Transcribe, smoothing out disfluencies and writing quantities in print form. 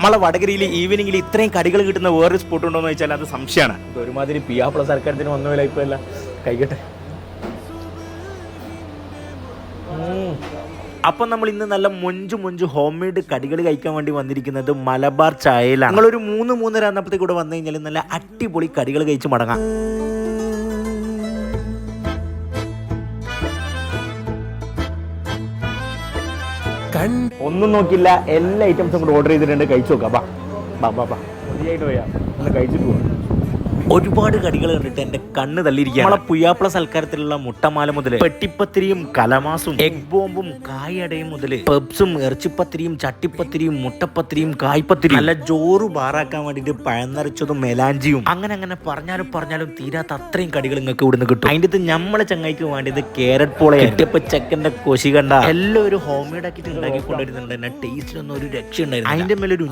നമ്മളെ വടകരയിൽ ഈവനിങ്ങിൽ ഇത്രയും കടികൾ കിട്ടുന്ന വേറൊരു സ്പോട്ട് ഉണ്ടോ എന്ന് വെച്ചാൽ അത് സംശയമാണ്. ഒരുമാതിരി പിയാപ്പിള സർക്കാരത്തിന് ഒന്നുമില്ല ഇപ്പൊ അല്ല കഴിക്കട്ടെ. അപ്പം നമ്മൾ ഇന്ന് നല്ല മൊഞ്ചു ഹോം മെയ്ഡ് കടികൾ കഴിക്കാൻ വേണ്ടി വന്നിരിക്കുന്നത് മലബാർ ചായയിലാണ്. ഞങ്ങളൊരു 3-3:30 ആകുമ്പോഴത്തേക്ക് കൂടെ വന്നു കഴിഞ്ഞാൽ നല്ല അടിപൊളി കടികൾ കഴിച്ച് മടങ്ങാം. ഒന്നും നോക്കില്ല, എല്ലാ ഐറ്റംസും കൂടെ ഓർഡർ ചെയ്തിട്ടുണ്ട്. കഴിച്ചു നോക്കാം. മതിയായിട്ട് പോയാ നല്ല കഴിച്ചിട്ട് പോകാം. ഒരുപാട് കടികൾ കണ്ടിട്ട് എന്റെ കണ്ണ് തള്ളിയിരിക്കുക. നമ്മളെ പുയ്യാപ്പിള സൽക്കാരത്തിലുള്ള മുട്ടമാല മുതൽ പെട്ടിപ്പത്തിരിയും കലമാസും എഗ് ബോംബും കായടയും മുതൽ പെപ്സും ഇറച്ചിപ്പത്തിരിയും ചട്ടിപ്പത്തിരിയും മുട്ടപ്പത്തിരിയും കായ്പത്തിരിയും നല്ല ജോറ് ബാറാക്കാൻ വേണ്ടിട്ട് പഴന്നരച്ചതും മെലാഞ്ചിയും അങ്ങനെ പറഞ്ഞാലും തീരാത്ത അത്രയും കടികൾ നിങ്ങൾക്ക് ഇവിടുന്ന് കിട്ടും. അതിൻ്റെ അടുത്ത് നമ്മളെ ചങ്ങായിക്ക് വേണ്ടിയത് കാരറ്റ് പോള കിട്ടിയപ്പോ ചെക്കന്റെ കൊശി കണ്ട എല്ലാം ഒരു ഹോം മെയ്ഡ് ആക്കിയിട്ട് ഉണ്ടാക്കി കൊണ്ടുവരുന്നുണ്ട്. ടേസ്റ്റിനൊന്നും ഒരു രക്ഷ ഉണ്ടായിരുന്നു. അതിന്റെ മേലെ ഒരു